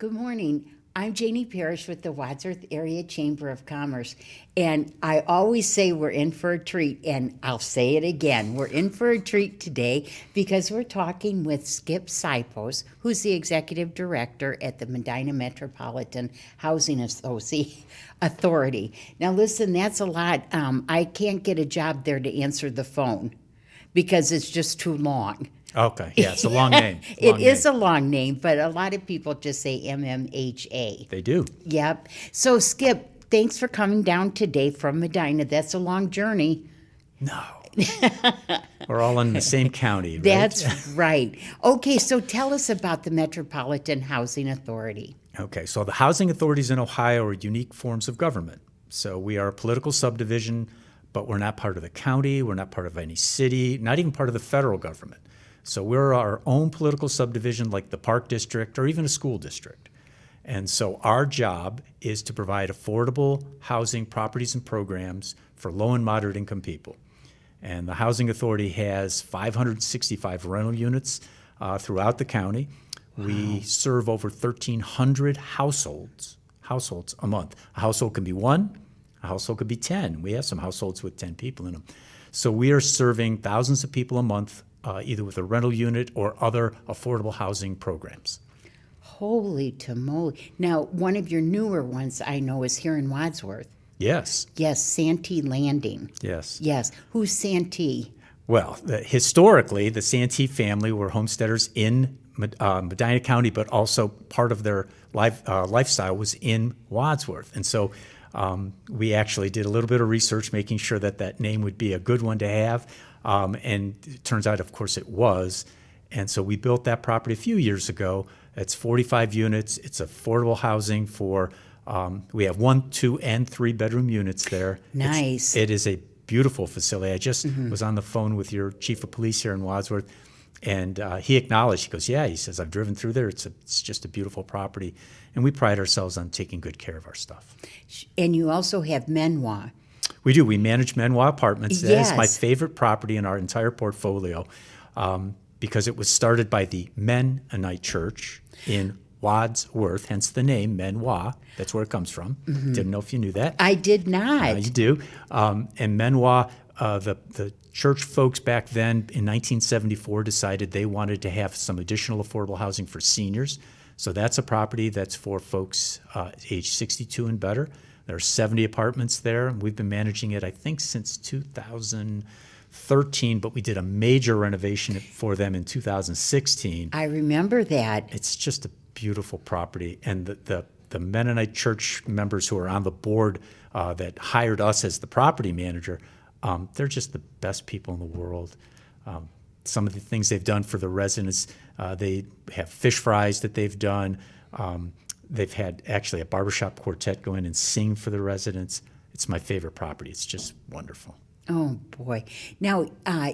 Good morning. I'm Janie Parrish with the Wadsworth Area Chamber of Commerce, and I always say we're in for a treat, and I'll say it again. We're in for a treat today because we're talking with Skip Sipos, who's the Executive Director at the Medina Metropolitan Housing Authority. Now listen, that's a lot. I can't get a job there to answer the phone because it's just too long. Okay, yeah, it's a long name. It is a long name, but a lot of people just say MMHA. They do. Yep. So, Skip, thanks for coming down today from Medina. That's a long journey. No. We're all in the same county, right? That's right. Okay, so tell us about the Metropolitan Housing Authority. Okay, so the housing authorities in Ohio are unique forms of government. So we are a political subdivision, but we're not part of the county, we're not part of any city, not even part of the federal government. So we're our own political subdivision like the Park District or even a school district. And so our job is to provide affordable housing properties and programs for low and moderate income people. And the Housing Authority has 565 rental units throughout the county. Wow. We serve over 1,300 households a month. A household can be one, a household could be 10. We have some households with 10 people in them. So we are serving thousands of people a month, either with a rental unit or other affordable housing programs. Holy tamale. Now, one of your newer ones I know is here in Wadsworth. Yes. Yes, Santee Landing. Yes. Yes. Who's Santee? Well, historically, the Santee family were homesteaders in Medina County, but also part of their lifestyle was in Wadsworth. And so we actually did a little bit of research making sure that that name would be a good one to have. And it turns out, of course, it was. And so we built that property a few years ago. It's 45 units. It's affordable housing for, we have 1, 2, and 3 bedroom units there. Nice. It is a beautiful facility. I just was on the phone with your chief of police here in Wadsworth, and he acknowledged, he goes, yeah, he says, I've driven through there. It's just a beautiful property. And we pride ourselves on taking good care of our stuff. And you also have Menoir. We do. We manage Menoir Apartments. That Yes. is my favorite property in our entire portfolio because it was started by the Mennonite Church in Wadsworth, hence the name Menoir. That's where it comes from. Didn't know if you knew that. I did not. You do. And Menoir, the church folks back then in 1974 decided they wanted to have some additional affordable housing for seniors. So that's a property that's for folks age 62 and better. There are 70 apartments there. We've been managing it, I think, since 2013, but we did a major renovation for them in 2016. I remember that. It's just a beautiful property. And the Mennonite church members who are on the board that hired us as the property manager, they're just the best people in the world. Some of the things they've done for the residents, they have fish fries that they've done. They've had actually a barbershop quartet go in and sing for the residents. It's my favorite property. It's just wonderful. Oh, boy. Now,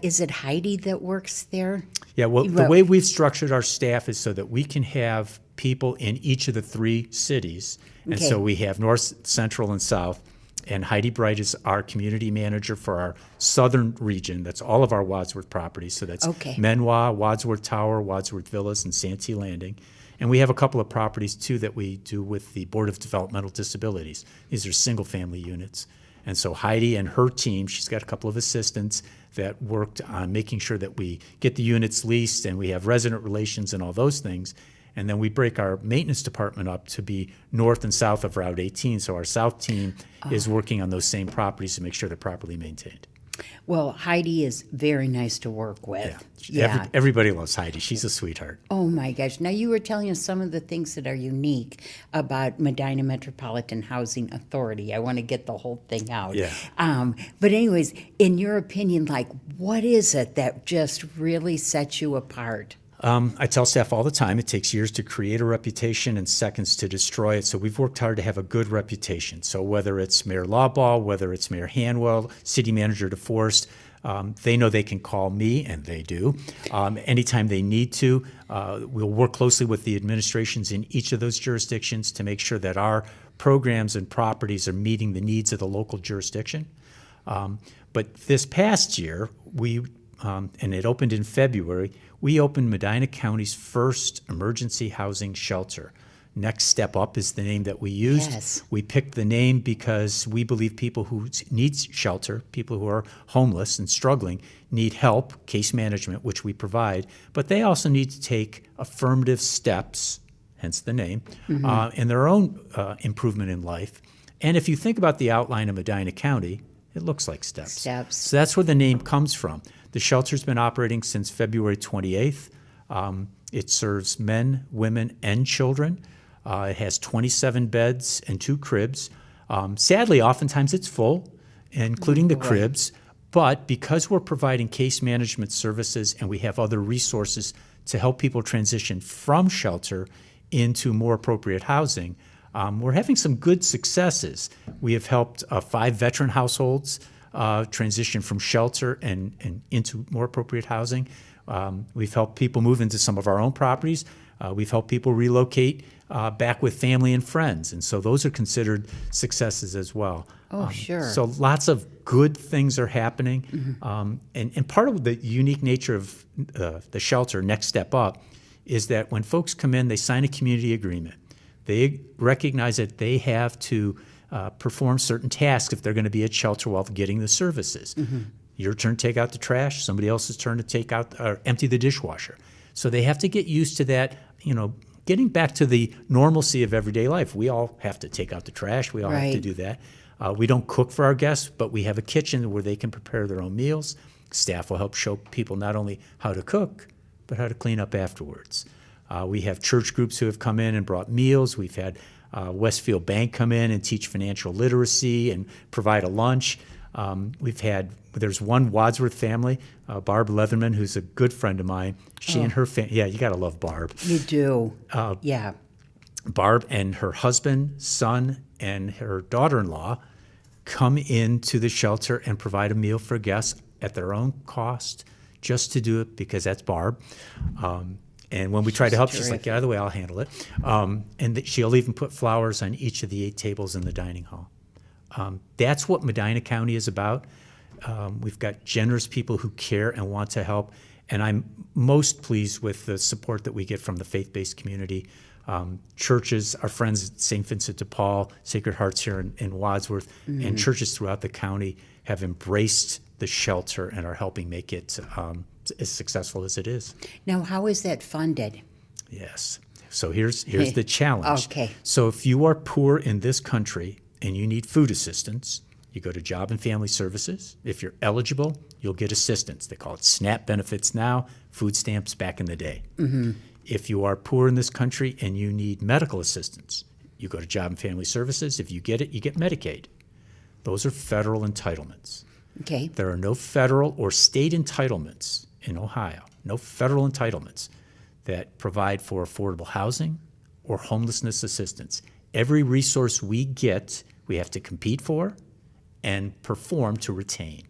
is it Heidi that works there? Yeah, well, the way we've structured our staff is so that we can have people in each of the 3 cities. And Okay. so we have North, Central, and South. And Heidi Bright is our community manager for our southern region. That's all of our Wadsworth properties. So that's Okay. Menoir, Wadsworth Tower, Wadsworth Villas, and Santee Landing. And we have a couple of properties, too, that we do with the Board of Developmental Disabilities. These are single-family units. And so Heidi and her team, she's got a couple of assistants that worked on making sure that we get the units leased and we have resident relations and all those things. And then we break our maintenance department up to be north and south of Route 18. So our south team is working on those same properties to make sure they're properly maintained. Well, Heidi is very nice to work with. Everybody loves Heidi. She's a sweetheart. Oh, my gosh. Now, you were telling us some of the things that are unique about Medina Metropolitan Housing Authority. I want to get the whole thing out. Yeah. But anyways, in your opinion, like, what is it that just really sets you apart? I tell staff all the time, it takes years to create a reputation and seconds to destroy it. So we've worked hard to have a good reputation. So whether it's Mayor Lawball, whether it's Mayor Hanwell, City Manager DeForest, they know they can call me, and they do, anytime they need to. We'll work closely with the administrations in each of those jurisdictions to make sure that our programs and properties are meeting the needs of the local jurisdiction. But this past year, and it opened in February, we opened Medina County's first emergency housing shelter. Next Step Up is the name that we used. Yes. We picked the name because we believe people who need shelter, people who are homeless and struggling, need help, case management, which we provide, but they also need to take affirmative steps, hence the name, in their own improvement in life. And if you think about the outline of Medina County, it looks like steps. So that's where the name comes from. The shelter's been operating since February 28th. It serves men, women, and children. It has 27 beds and 2 cribs. Sadly, oftentimes it's full, including the cribs. But because we're providing case management services and we have other resources to help people transition from shelter into more appropriate housing, we're having some good successes. We have helped 5 veteran households transition from shelter and into more appropriate housing. We've helped people move into some of our own properties. We've helped people relocate back with family and friends. And so those are considered successes as well. Oh, sure. So lots of good things are happening. And part of the unique nature of the shelter, Next Step Up, is that when folks come in, they sign a community agreement. They recognize that they have to perform certain tasks if they're going to be at shelter while getting the services. Your turn to take out the trash, somebody else's turn to take out or empty the dishwasher. So they have to get used to that, getting back to the normalcy of everyday life. We all have to take out the trash. We all have to do that. We don't cook for our guests, but we have a kitchen where they can prepare their own meals. Staff will help show people not only how to cook, but how to clean up afterwards. We have church groups who have come in and brought meals. We've had Westfield Bank come in and teach financial literacy and provide a lunch. There's one Wadsworth family, Barb Leatherman, who's a good friend of mine. She and her family, you got to love Barb. You do. Yeah. Barb and her husband, son, and her daughter-in-law come into the shelter and provide a meal for guests at their own cost, just to do it because that's Barb. And when we try to help, she's like, get out of the way, I'll handle it. And she'll even put flowers on each of the 8 tables in the dining hall. That's what Medina County is about. We've got generous people who care and want to help. And I'm most pleased with the support that we get from the faith-based community. Churches, our friends at St. Vincent de Paul, Sacred Hearts here in Wadsworth, and churches throughout the county have embraced the shelter and are helping make it as successful as it is. Now, how is that funded? Yes. So here's the challenge. Okay. So if you are poor in this country and you need food assistance, you go to Job and Family Services. If you're eligible, you'll get assistance. They call it SNAP benefits now, food stamps back in the day. If you are poor in this country and you need medical assistance, you go to Job and Family Services. If you get it, you get Medicaid. Those are federal entitlements. Okay. There are no federal or state entitlements in Ohio, no federal entitlements that provide for affordable housing or homelessness assistance. Every resource we get, we have to compete for and perform to retain.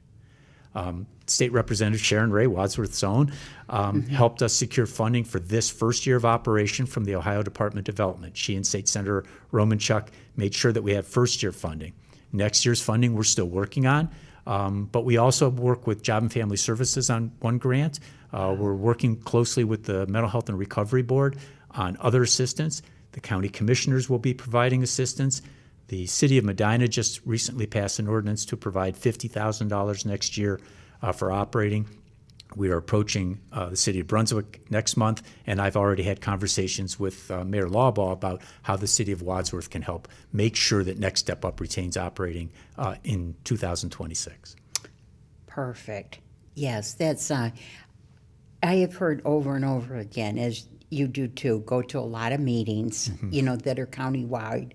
State Representative Sharon Ray, Wadsworth's own, helped us secure funding for this first year of operation from the Ohio Department of Development. She and State Senator Romanchuk made sure that we had first year funding. Next year's funding we're still working on, but we also work with Job and Family Services on one grant. We're working closely with the Mental Health and Recovery Board on other assistance. The county commissioners will be providing assistance. The city of Medina just recently passed an ordinance to provide $50,000 next year for operating. We are approaching the city of Brunswick next month, and I've already had conversations with Mayor Lawbaugh about how the city of Wadsworth can help make sure that Next Step Up retains operating in 2026. Perfect. Yes, that's, I have heard over and over again, as you do too, go to a lot of meetings, that are countywide.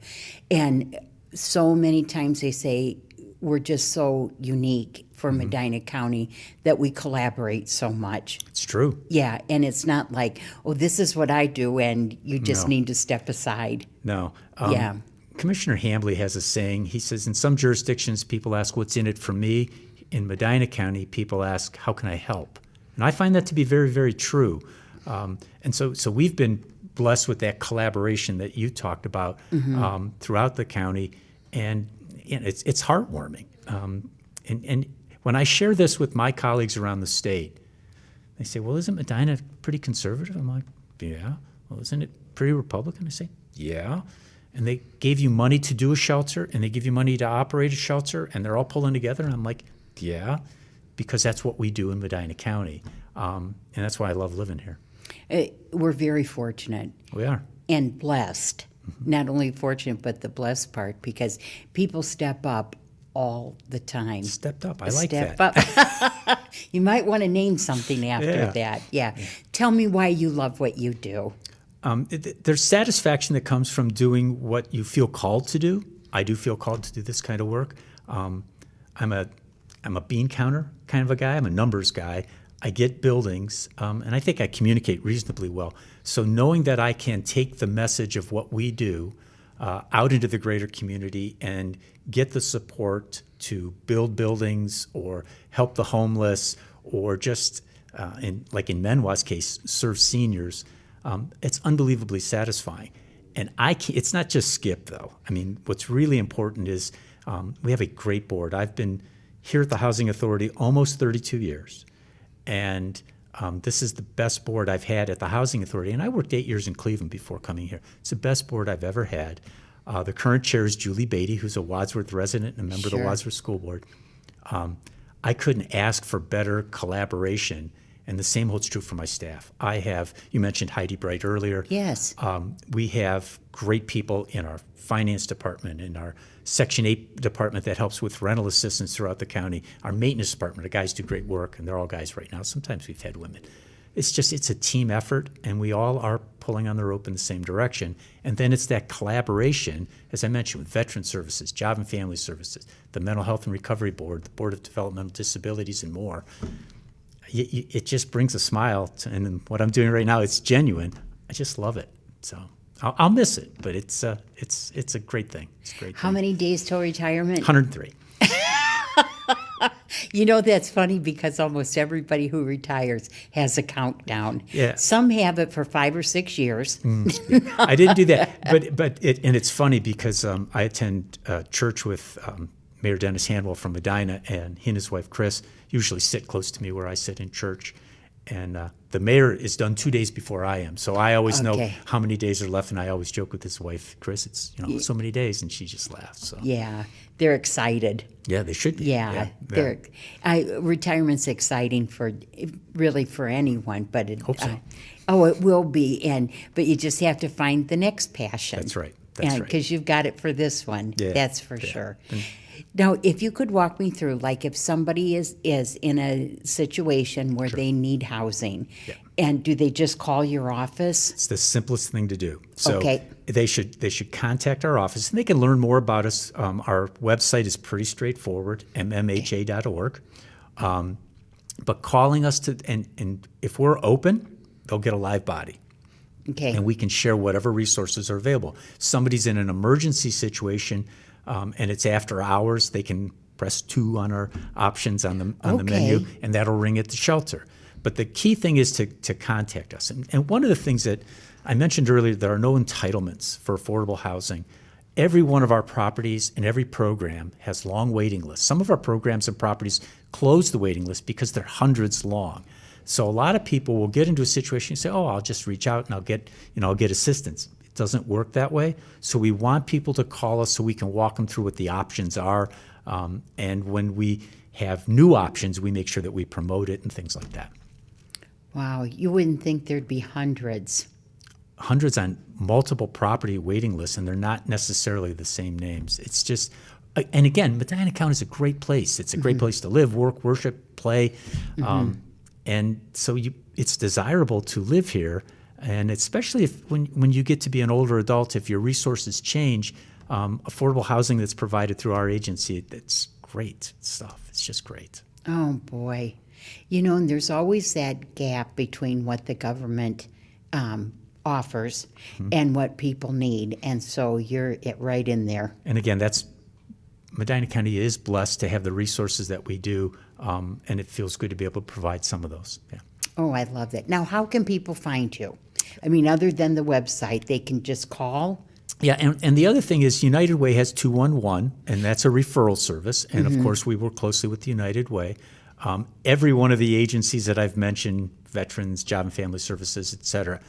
And so many times they say, we're just so unique for Medina County that we collaborate so much. It's true. Yeah, and it's not like, oh, this is what I do and you just need to step aside. No. Yeah. Commissioner Hambley has a saying. He says, in some jurisdictions, people ask, what's in it for me? In Medina County, people ask, how can I help? And I find that to be very, very true. And so we've been blessed with that collaboration that you talked about throughout the county, and it's heartwarming. And when I share this with my colleagues around the state, they say, well, isn't Medina pretty conservative? I'm like, yeah. Well, isn't it pretty Republican? I say, Yeah. And they gave you money to do a shelter, and they give you money to operate a shelter, and they're all pulling together. And I'm like, yeah, because that's what we do in Medina County. And that's why I love living here. We're very fortunate. We are. And blessed. Not only fortunate, but the blessed part, because people step up all the time. Stepped up. I like Step that. up. You might want to name something after that. Yeah. Tell me why you love what you do. There's satisfaction that comes from doing what you feel called to do. I do feel called to do this kind of work. I'm a bean counter kind of a guy. I'm a numbers guy. I get buildings, and I think I communicate reasonably well. So knowing that I can take the message of what we do out into the greater community and get the support to build buildings or help the homeless or just, in Menwa's case, serve seniors, it's unbelievably satisfying. And it's not just Skip, though. I mean, what's really important is we have a great board. I've been here at the Housing Authority almost 32 years. And this is the best board I've had at the Housing Authority. And I worked 8 years in Cleveland before coming here. It's the best board I've ever had. The current chair is Julie Beatty, who's a Wadsworth resident and a member of the Wadsworth School Board. I couldn't ask for better collaboration, and the same holds true for my staff. You mentioned Heidi Bright earlier. Yes. We have great people in our finance department, in our Section 8 department that helps with rental assistance throughout the county, our maintenance department. The guys do great work, and they're all guys right now. Sometimes we've had women. It's a team effort, and we all are pulling on the rope in the same direction. And then it's that collaboration, as I mentioned, with Veteran Services, Job and Family Services, the Mental Health and Recovery Board, the Board of Developmental Disabilities, and more. It just brings a smile, and what I'm doing right now, it's genuine. I just love it. So I'll miss it, but it's a great thing. It's a great How thing. many days till retirement? 103. You know, that's funny because almost everybody who retires has a countdown. Yeah. Some have it for 5 or 6 years. I didn't do that, and it's funny because I attend church with Mayor Dennis Hanwell from Medina, and he and his wife Chris usually sit close to me where I sit in church. And the mayor is done 2 days before I am, so I always know how many days are left. And I always joke with his wife, Chris, it's so many days, and she just laughs. So Yeah, they're excited. yeah, they should be. Yeah. Retirement's exciting for anyone, but Hope so. It will be. But you just have to find the next passion. That's right. That's right. Because you've got it for this one. Yeah, That's for yeah. sure. Now, if you could walk me through, like if somebody is in a situation where they need housing, and do they just call your office? It's the simplest thing to do. So Okay. they should contact our office, and they can learn more about us. Our website is pretty straightforward, mmha.org. But calling us and if we're open, they'll get a live body. Okay. And we can share whatever resources are available. Somebody's in an emergency situation, and it's after hours, they can press 2 on our options on the menu, and that'll ring at the shelter. But the key thing is to contact us. And one of the things that I mentioned earlier, there are no entitlements for affordable housing. Every one of our properties and every program has long waiting lists. Some of our programs and properties close the waiting list because they're hundreds long. So a lot of people will get into a situation and say, "Oh, I'll just reach out and I'll get assistance." It doesn't work that way. So we want people to call us so we can walk them through what the options are. And when we have new options, we make sure that we promote it and things like that. Wow, you wouldn't think there'd be hundreds. Hundreds on multiple property waiting lists, and they're not necessarily the same names. It's just, and again, Medina County is a great place. It's a great place to live, work, worship, play. And so it's desirable to live here. And especially when you get to be an older adult, if your resources change, affordable housing that's provided through our agency, it's great stuff. It's just great. Oh, boy. And there's always that gap between what the government offers and what people need. And so you're right in there. And again, Medina County is blessed to have the resources that we do, and it feels good to be able to provide some of those. Yeah. Oh, I love that. Now, how can people find you? I mean, other than the website, they can just call? Yeah, and the other thing is United Way has 211, and that's a referral service. And, of course, we work closely with the United Way. Every one of the agencies that I've mentioned, Veterans, Job and Family Services, et cetera,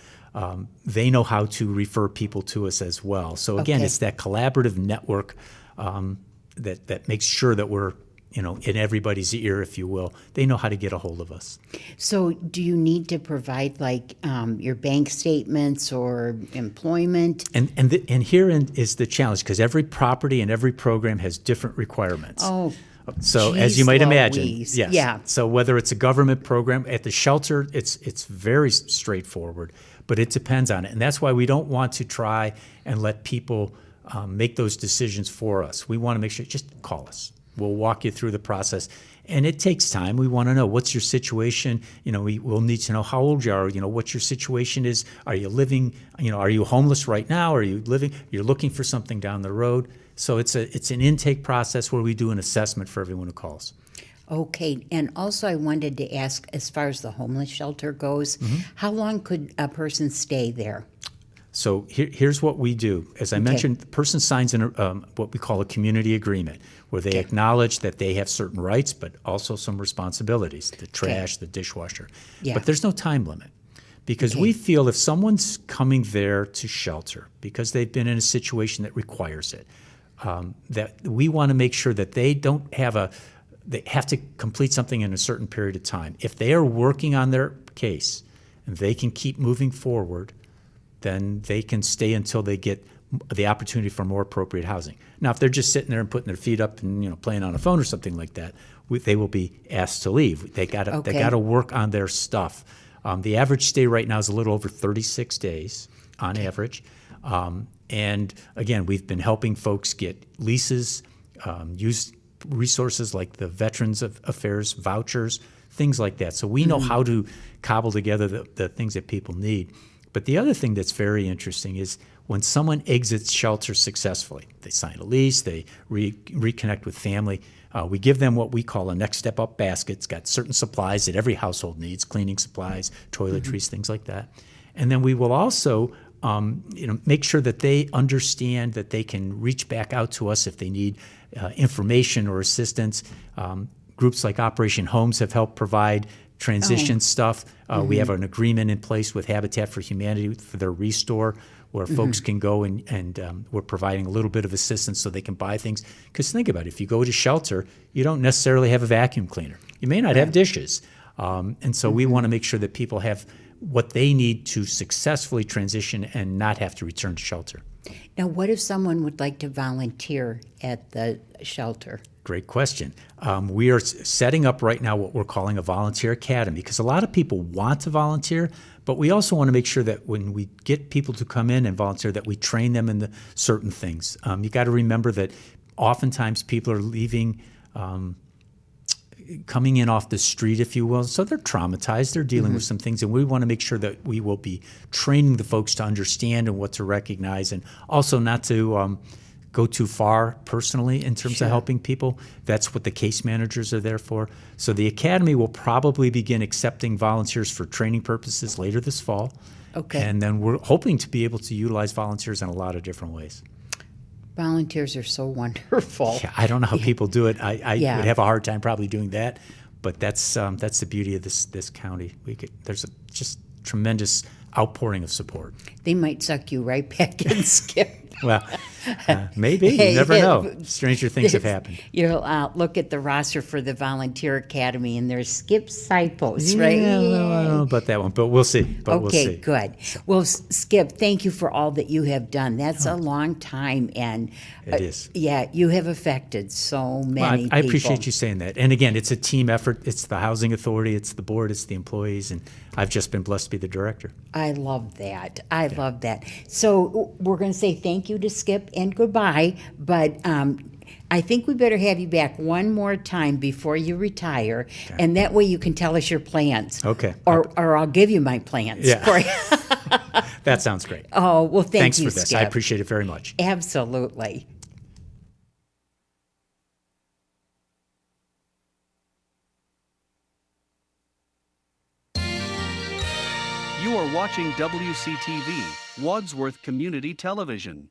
they know how to refer people to us as well. So again, Okay. it's that collaborative network that makes sure that we're in everybody's ear, if you will. They know how to get a hold of us. So do you need to provide like your bank statements or employment? And herein is the challenge, because every property and every program has different requirements. Oh, So as geez you might imagine, Louise. yes. Yeah. So whether it's a government program at the shelter, it's very straightforward, but it depends on it, and that's why we don't want to try and let people make those decisions for us. We want to make sure, just call us. We'll walk you through the process, and it takes time. We want to know what's your situation. We'll need to know how old you are. What your situation is. Are you living? Are you homeless right now? Are you living? You're looking for something down the road. So it's an intake process where we do an assessment for everyone who calls. Okay, and also I wanted to ask, as far as the homeless shelter goes, how long could a person stay there? So here's what we do. As I mentioned, the person signs what we call a community agreement, where they acknowledge that they have certain rights, but also some responsibilities, the trash, the dishwasher. Yeah. But there's no time limit, because we feel if someone's coming there to shelter because they've been in a situation that requires it, that we want to make sure that they don't they have to complete something in a certain period of time. If they are working on their case and they can keep moving forward, then they can stay until they get the opportunity for more appropriate housing. Now, if they're just sitting there and putting their feet up and playing on a phone or something like that, they will be asked to leave. They got to work on their stuff. The average stay right now is a little over 36 days on average. And again, we've been helping folks get leases, use resources like the Veterans Affairs vouchers, things like that. So we know how to cobble together the things that people need. But the other thing that's very interesting is when someone exits shelter successfully, they sign a lease, they reconnect with family, we give them what we call a next step up basket. It's got certain supplies that every household needs, cleaning supplies, toiletries, things like that. And then we will also make sure that they understand that they can reach back out to us if they need information or assistance. Groups like Operation Homes have helped provide transition stuff. We have an agreement in place with Habitat for Humanity for their restore, where folks can go and we're providing a little bit of assistance so they can buy things. Because think about it, if you go to shelter, you don't necessarily have a vacuum cleaner. You may not have dishes. And so we want to make sure that people have what they need to successfully transition and not have to return to shelter. Now, what if someone would like to volunteer at the shelter? Great question. We are setting up right now what we're calling a volunteer academy, because a lot of people want to volunteer, but we also want to make sure that when we get people to come in and volunteer, that we train them in certain things. You got to remember that oftentimes people are leaving, coming in off the street, if you will, so they're traumatized, they're dealing with some things, and we want to make sure that we will be training the folks to understand and what to recognize, and also not to go too far personally in terms of helping people. That's what the case managers are there for. So the academy will probably begin accepting volunteers for training purposes later this fall. Okay. And then we're hoping to be able to utilize volunteers in a lot of different ways. Volunteers are so wonderful. Yeah, I don't know how people do it. I would have a hard time probably doing that, but that's the beauty of this county. There's just tremendous outpouring of support. They might suck you right back in, Skip. Well, maybe. You never know. Stranger things have happened. You'll look at the roster for the Volunteer Academy, and there's Skip Sipos, right? Yeah, well, I don't know about that one, but we'll see. Okay, good. Well, Skip, thank you for all that you have done. That's a long time, and It is. Yeah, you have affected so many I people. appreciate you saying that. And again, it's a team effort. It's the Housing Authority, it's the board, it's the employees, and I've just been blessed to be the director. I love that. I love that. So we're going to say thank you to Skip and goodbye, but I think we better have you back one more time before you retire, and that way you can tell us your plans. Okay. Or I'll give you my plans. Yeah. For you. That sounds great. Oh, well, Thanks you, for this. Skip. I appreciate it very much. Absolutely. You are watching WCTV, Wadsworth Community Television.